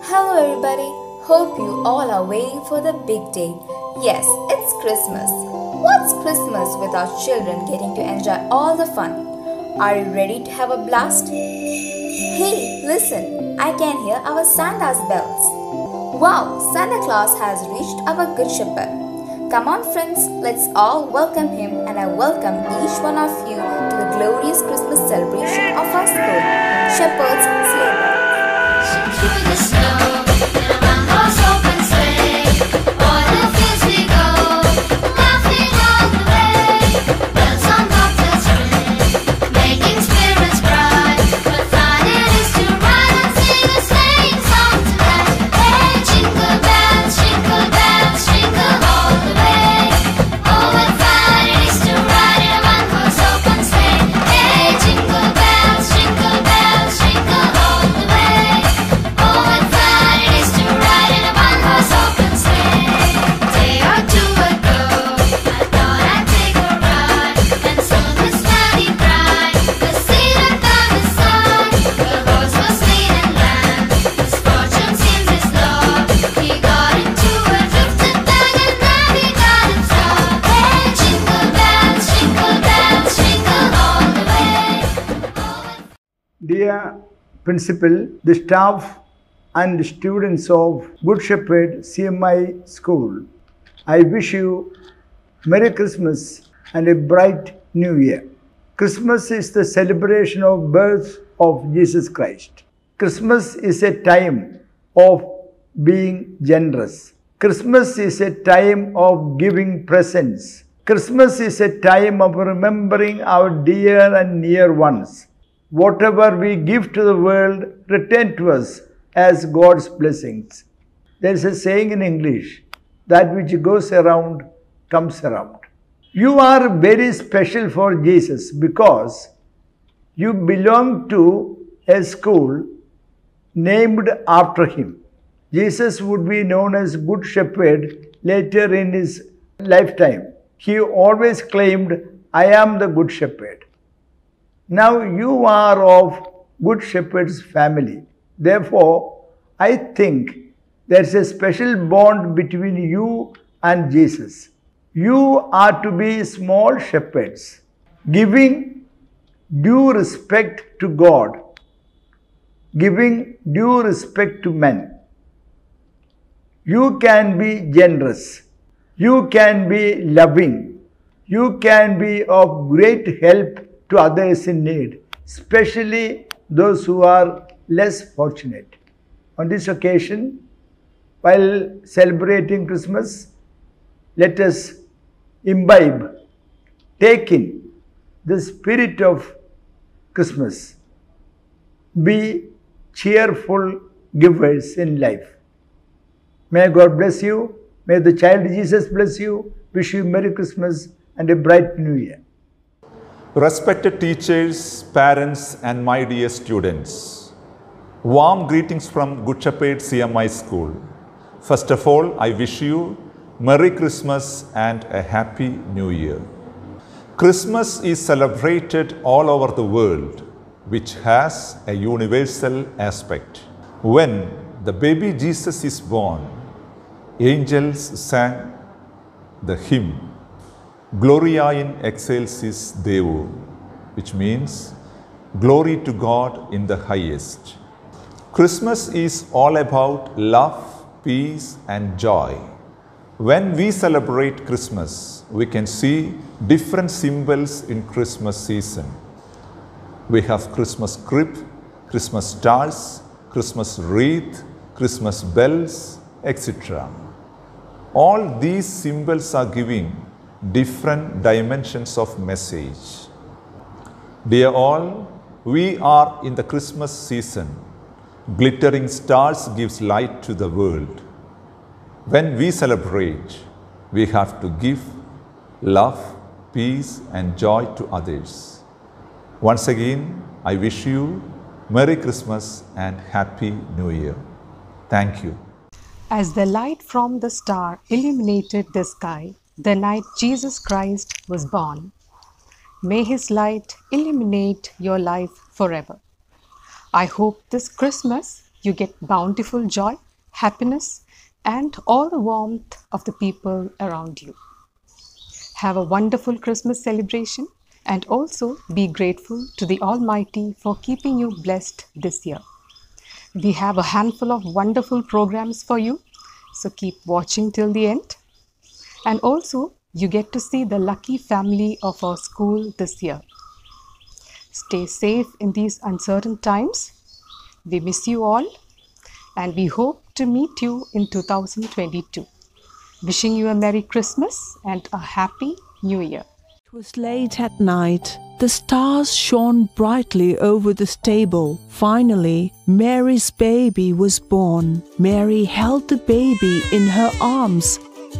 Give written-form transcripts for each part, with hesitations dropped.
Hello everybody, hope you all are waiting for the big day. Yes, it's Christmas. What's Christmas without children getting to enjoy all the fun? Are you ready to have a blast? Hey, listen, I can hear our Santa's bells. Wow, Santa Claus has reached our Good Shepherd. Come on friends, let's all welcome him, and I welcome each one of you to the glorious Christmas celebration of our school, Shepherd's Sleigh. Through the snow, in a one-horse open sleigh, o'er the fields we go, laughing all the way. Bells on bobtails ring, making spirits bright. What fun it is to ride and sing a sleighing song tonight! Hey, jingle bells, jingle all the way. Oh, what fun it is to ride in a one-horse open sleigh. Hey, jingle bells, jingle all the way. Oh, what fun it is to ride in a one-horse open sleigh. Day or two ago, I thought I'd take a ride, and soon was cloudy bright. The cedar by the side, the horse was lean and lamb. His fortune seems his law. He got into a drifted bag, and now he got himself. Hey, jingle bells, jingle all the way. Dear Principal, the staff and students of Good Shepherd CMI School, I wish you Merry Christmas and a bright New Year. Christmas is the celebration of birth of Jesus Christ. Christmas is a time of being generous. Christmas is a time of giving presents. Christmas is a time of remembering our dear and near ones. Whatever we give to the world, return to us as God's blessings. There is a saying in English, that which goes around comes around. You are very special for Jesus because you belong to a school named after him. Jesus would be known as Good Shepherd later in his lifetime. He always claimed, I am the Good Shepherd. Now you are of Good Shepherd's family. Therefore, I think there's a special bond between you and Jesus. You are to be small shepherds, giving due respect to God, giving due respect to men. You can be generous. You can be loving. You can be of great help to others in need, especially those who are less fortunate. On this occasion, while celebrating Christmas, let us imbibe, take in the spirit of Christmas. Be cheerful givers in life. May God bless you. May the child Jesus bless you. Wish you Merry Christmas and a bright New Year. Respected teachers, parents, and my dear students, warm greetings from Good Shepherd CMI School. First of all, I wish you Merry Christmas and a Happy New Year. Christmas is celebrated all over the world, which has a universal aspect. When the baby Jesus is born, angels sang the hymn Gloria in excelsis Deo, which means glory to God in the highest. Christmas is all about love, peace, and joy. When we celebrate Christmas, we can see different symbols in Christmas season. We have Christmas crib, Christmas stars, Christmas wreath, Christmas bells, etc. All these symbols are giving different dimensions of message. Dear all, we are in the Christmas season. Glittering stars gives light to the world. When we celebrate, we have to give love, peace and joy to others. Once again, I wish you Merry Christmas and Happy New Year. Thank you. As the light from the star illuminated the sky, the night Jesus Christ was born, may His light illuminate your life forever. I hope this Christmas you get bountiful joy, happiness, and all the warmth of the people around you. Have a wonderful Christmas celebration and also be grateful to the Almighty for keeping you blessed this year. We have a handful of wonderful programs for you, so keep watching till the end. And also, you get to see the lucky family of our school this year. Stay safe in these uncertain times. We miss you all and we hope to meet you in 2022. Wishing you a Merry Christmas and a Happy New Year. It was late at night. The stars shone brightly over the stable. Finally, Mary's baby was born. Mary held the baby in her arms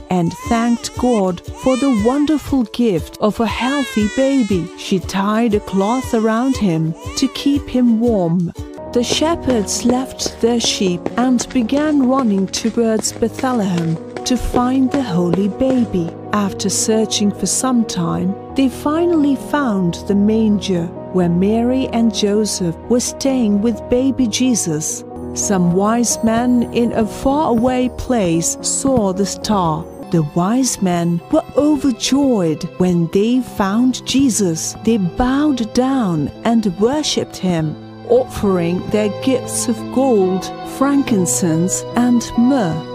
and thanked God for the wonderful gift of a healthy baby. She tied a cloth around him to keep him warm. The shepherds left their sheep and began running towards Bethlehem to find the holy baby. After searching for some time, they finally found the manger where Mary and Joseph were staying with baby Jesus. Some wise men in a faraway place saw the star. The wise men were overjoyed when they found Jesus. They bowed down and worshipped him, offering their gifts of gold, frankincense, and myrrh.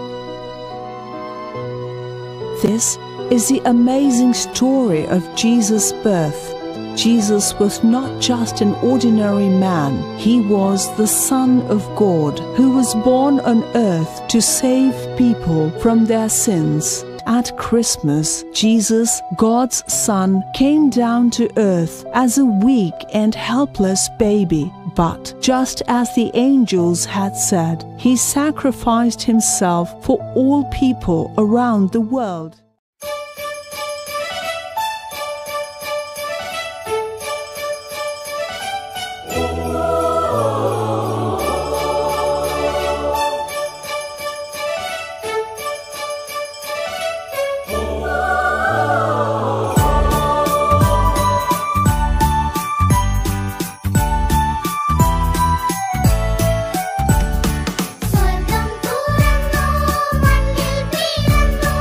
This is the amazing story of Jesus' birth. Jesus was not just an ordinary man. He was the Son of God who was born on earth to save people from their sins. At Christmas, Jesus, God's Son, came down to earth as a weak and helpless baby. But just as the angels had said, He sacrificed Himself for all people around the world. സ്വർഗം തുറന്നു മണ്ണിൽ പിറന്നു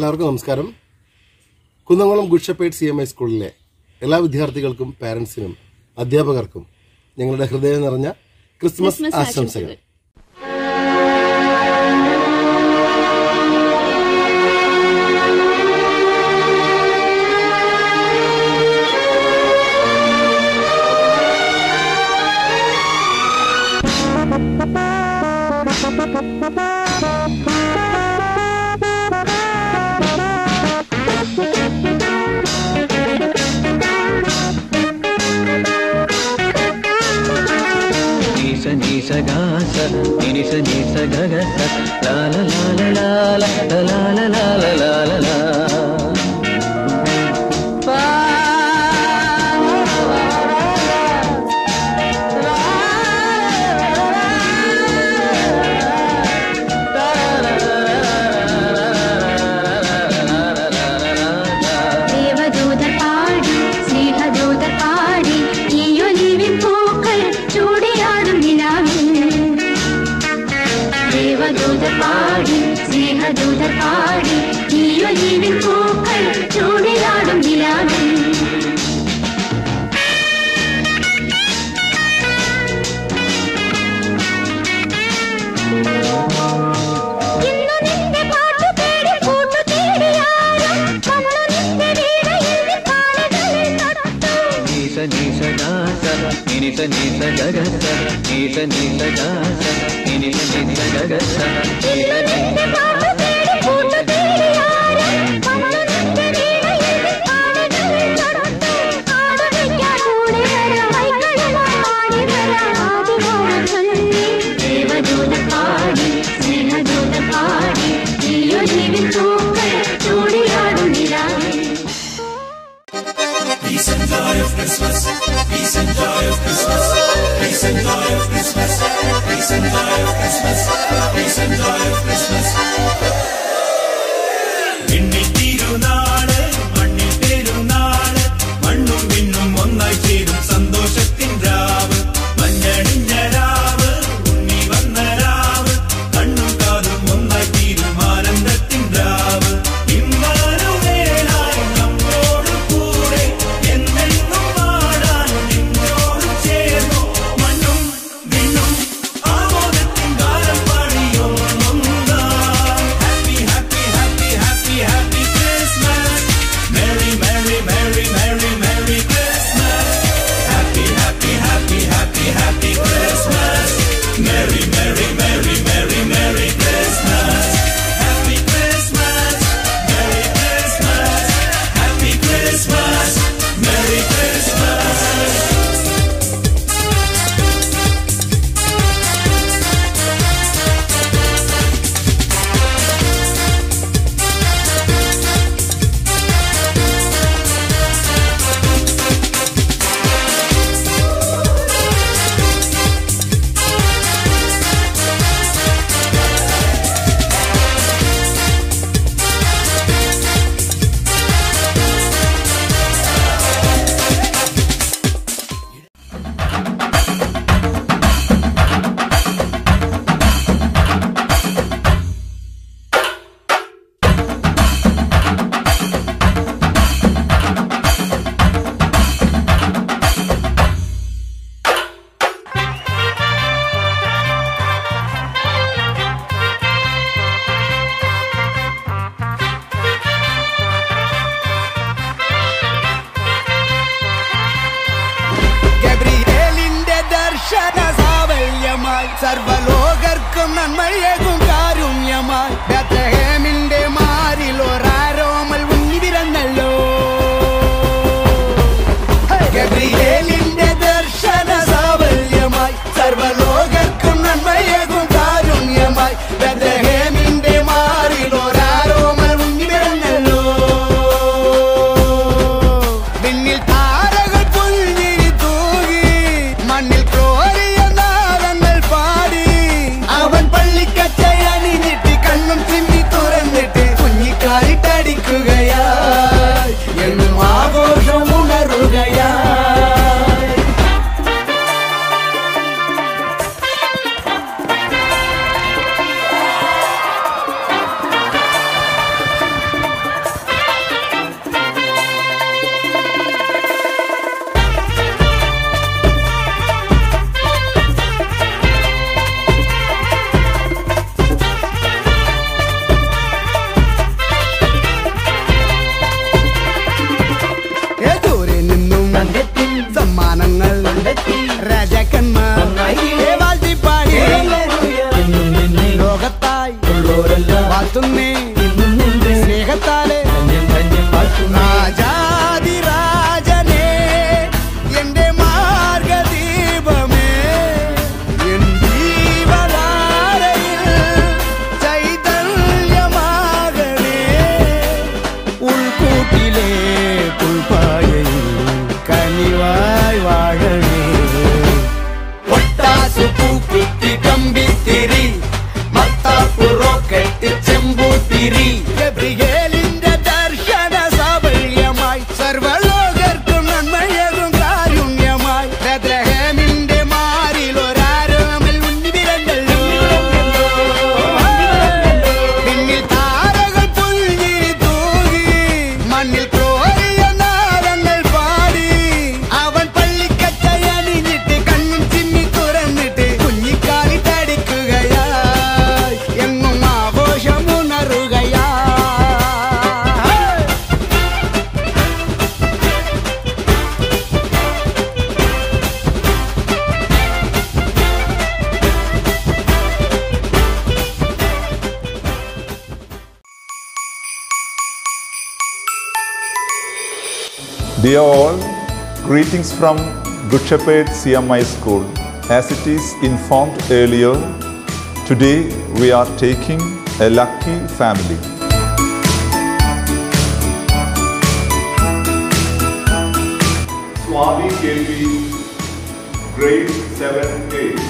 എല്ലാവർക്കും നമസ്കാരം. Kunnamkulam good shepherd CMI സ്കൂളിലെ എല്ലാ വിദ്യാർത്ഥികൾക്കും പാരന്റ്സിനും അധ്യാപകർക്കും ഞങ്ങളുടെ ഹൃദയം നിറഞ്ഞ ക്രിസ്മസ് ആശംസകൾ. സർവലോകർക്കും നന്മയേകും കാരുണ്യമായി ബേത്ലഹേമിന്റെ മാറിൽ ഒരാരോമൽ ഉണ്ണി പിറന്നല്ലോ. ഗബ്രിയേലിന്റെ ദർശന സാവല്യമായി സർവലോകർക്കും നന്മയേകും കാരുണ്യമായി ബേത്ലഹേമിന്റെ മാറിൽ ഒരാരോമൽ ഉണ്ണി പിറന്നല്ലോ. വിണ്ണിൽ താരകൾ പുൽഞ്ഞിരി തൂകി മണ്ണിൽ അവൻ പള്ളിക്കച്ചയണിഞ്ഞിട്ട് കണ്ണും ചിമ്മി പൂക്കുത്തി കമ്പിത്തിരി മത്താപ്പു റോക്കറ്റ് ചെമ്പൂത്തിരി ഗബ്രിയേലിന്റെ ദർശന സാഫല്യമായി സർവലോകർക്കും നന്മയേകും കാരുണ്യമായി ബേത്ലഹേമിന്റെ മാറിൽ ഒരാരോമൽ ഉണ്ണി വിരണ്ടല്ലോ പിന്നിൽ താരകൾ പുൽഞ്ഞിരി തൂകി മണ്ണിൽ ക്രോറിയ നാദങ്ങൾ പാടി അവൻ പള്ളിക്കച്ചയണിഞ്ഞിട്ട് കണ്ണും ചിമ്മി തുറന്നിട്ട് കുഞ്ഞിക്കാലി തടിക്കുകയായി എങ്ങും ആഘോഷമുണരുകയായി Dear all, greetings from Good Shepherd CMI School. As it is informed earlier, today we are taking a lucky family. Swami KP, grade 7A.